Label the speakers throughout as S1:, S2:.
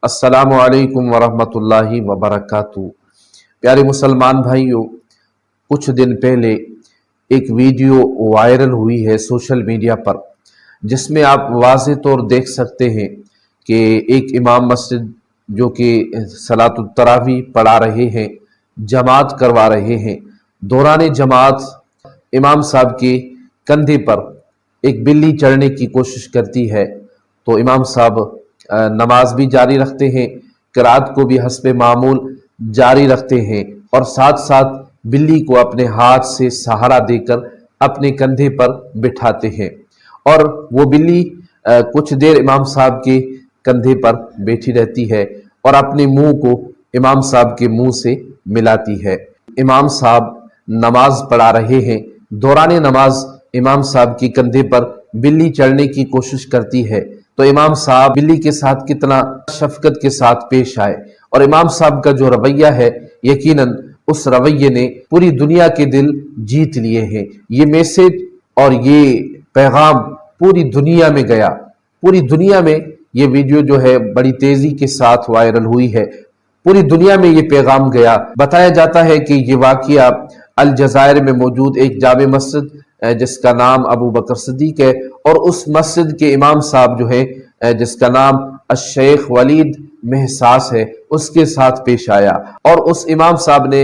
S1: अस्सलामु अलैकुम वरहमतुल्लाहि वबरकातुहू। प्यारे मुसलमान भाइयों, कुछ दिन पहले एक वीडियो वायरल हुई है सोशल मीडिया पर, जिसमें आप वाज़ेह तौर देख सकते हैं कि एक इमाम मस्जिद जो कि सलातुत तरावी पढ़ा रहे हैं, जमात करवा रहे हैं, दौरान जमात इमाम साहब के कंधे पर एक बिल्ली चढ़ने की कोशिश करती है, तो इमाम साहब नमाज भी जारी रखते हैं, क़िरात को भी हस्बे मामूल जारी रखते हैं और साथ साथ बिल्ली को अपने हाथ से सहारा देकर अपने कंधे पर बिठाते हैं और वो बिल्ली कुछ देर इमाम साहब के कंधे पर बैठी रहती है और अपने मुंह को इमाम साहब के मुंह से मिलाती है। इमाम साहब नमाज पढ़ा रहे हैं, दौरान नमाज इमाम साहब के कंधे पर बिल्ली चढ़ने की कोशिश करती है, तो इमाम साहब बिल्ली के साथ कितना शफकत के साथ पेश आए और इमाम साहब का जो रवैया है, यकीनन उस रवैये ने पूरी दुनिया के दिल जीत लिए हैं। ये मैसेज और ये पैगाम पूरी दुनिया में गया, पूरी दुनिया में ये वीडियो जो है बड़ी तेजी के साथ वायरल हुई है, पूरी दुनिया में ये पैगाम गया। बताया जाता है कि ये वाक़या अलजायर में मौजूद एक जामे मस्जिद जिसका नाम अबू बकर सिद्दीक है और उस मस्जिद के इमाम साहब जो है जिसका नाम शेख वलीद महसास है, उसके साथ पेश आया और उस इमाम साहब ने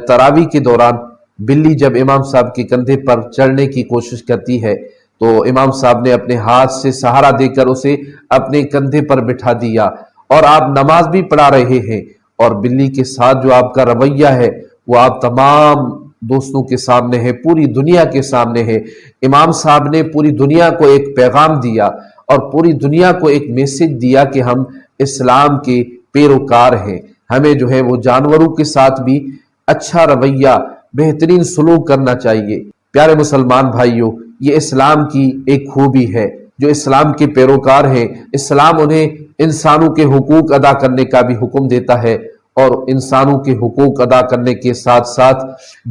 S1: तरावी के दौरान बिल्ली जब इमाम साहब के कंधे पर चढ़ने की कोशिश करती है, तो इमाम साहब ने अपने हाथ से सहारा देकर उसे अपने कंधे पर बिठा दिया और आप नमाज भी पढ़ा रहे हैं और बिल्ली के साथ जो आपका रवैया है वो आप तमाम दोस्तों के सामने है, पूरी दुनिया के सामने है। इमाम साहब ने पूरी दुनिया को एक पैगाम दिया और पूरी दुनिया को एक मैसेज दिया कि हम इस्लाम के पैरोकार हैं, हमें जो है वो जानवरों के साथ भी अच्छा रवैया, बेहतरीन सलूक करना चाहिए। प्यारे मुसलमान भाइयों, ये इस्लाम की एक खूबी है। जो इस्लाम के पैरोकार हैं, इस्लाम उन्हें इंसानों के हुकूक अदा करने का भी हुक्म देता है और इंसानों के हुकूक अदा करने के साथ साथ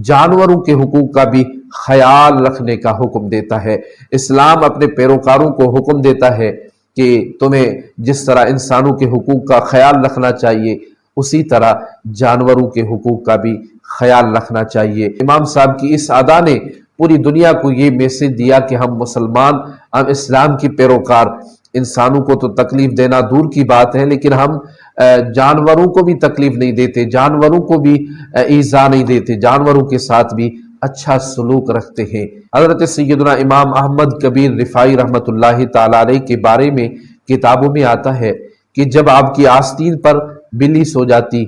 S1: जानवरों के हुकूक का भी ख्याल रखने का हुक्म देता है। इस्लाम अपने पैरोकारों को हुक्म देता है कि तुम्हें जिस तरह इंसानों के हुकूक का ख्याल रखना चाहिए, उसी तरह जानवरों के हुकूक का भी ख्याल रखना चाहिए। इमाम साहब की इस अदा ने पूरी दुनिया को ये मैसेज दिया कि हम मुसलमान, हम इस्लाम के पैरोकार, इंसानों को तो तकलीफ देना दूर की बात है, लेकिन हम जानवरों को भी तकलीफ नहीं देते, जानवरों को भी ईज़ा नहीं देते, जानवरों के साथ भी अच्छा सलूक रखते हैं। हज़रत सैयदना इमाम अहमद कबीर रिफाई रहमतुल्लाहि ताला अलैह के बारे में किताबों में आता है कि जब आपकी आस्तीन पर बिल्ली सो जाती,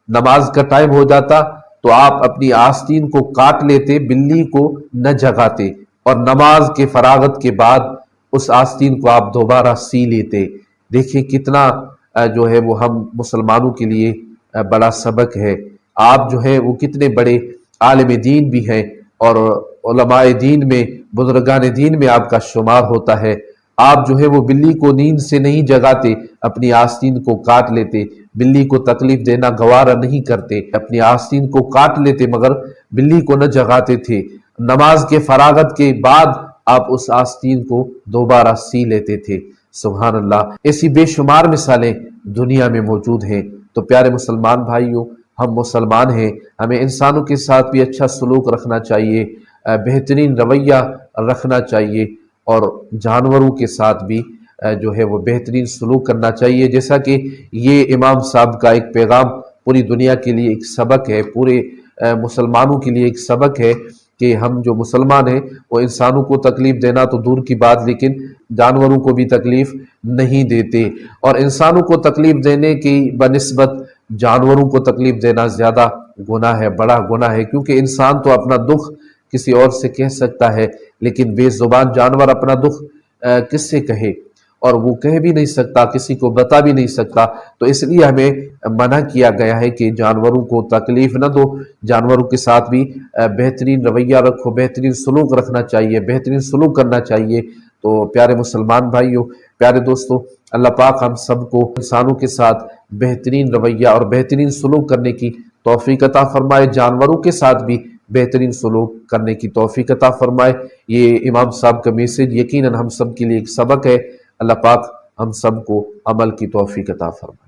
S1: नमाज का टाइम हो जाता, तो आप अपनी आस्तीन को काट लेते, बिल्ली को न जगाते और नमाज के फरागत के बाद उस आस्तीन को आप दोबारा सी लेते। देखिए कितना जो है वो हम मुसलमानों के लिए बड़ा सबक है। आप जो है वो कितने बड़े आलिम दीन भी हैं और उलमाए दीन में, बुजुर्गान दीन में आपका शुमार होता है। आप जो है वो बिल्ली को नींद से नहीं जगाते, अपनी आस्तीन को काट लेते, बिल्ली को तकलीफ देना गवारा नहीं करते, अपनी आस्तीन को काट लेते मगर बिल्ली को न जगाते थे। नमाज के फरागत के बाद आप उस आस्तीन को दोबारा सी लेते थे। सुभान अल्लाह, ऐसी बेशुमार मिसालें दुनिया में मौजूद हैं। तो प्यारे मुसलमान भाइयों, हम मुसलमान हैं, हमें इंसानों के साथ भी अच्छा सलूक रखना चाहिए, बेहतरीन रवैया रखना चाहिए और जानवरों के साथ भी जो है वो बेहतरीन सलूक करना चाहिए। जैसा कि ये इमाम साहब का एक पैगाम पूरी दुनिया के लिए एक सबक है, पूरे मुसलमानों के लिए एक सबक है कि हम जो मुसलमान हैं वो इंसानों को तकलीफ देना तो दूर की बात, लेकिन जानवरों को भी तकलीफ नहीं देते और इंसानों को तकलीफ देने की बनिस्बत जानवरों को तकलीफ देना ज़्यादा गुनाह है, बड़ा गुनाह है, क्योंकि इंसान तो अपना दुख किसी और से कह सकता है, लेकिन बेजुबान जानवर अपना दुख किससे कहे, और वो कह भी नहीं सकता, किसी को बता भी नहीं सकता। तो इसलिए हमें मना किया गया है कि जानवरों को तकलीफ न दो, जानवरों के साथ भी बेहतरीन रवैया रखो, बेहतरीन सलूक रखना चाहिए, बेहतरीन सलूक करना चाहिए। तो प्यारे मुसलमान भाइयों, प्यारे दोस्तों, अल्लाह पाक हम सबको इंसानों के साथ बेहतरीन रवैया और बेहतरीन सलूक करने की तौफीक अता फरमाए, जानवरों के साथ भी बेहतरीन सलूक करने की तौफीक अता फरमाए। ये इमाम साहब का मैसेज यकीनन हम सब के लिए एक सबक है। अल्लाह पाक हम सबको अमल की तौफीक अता फरमाए।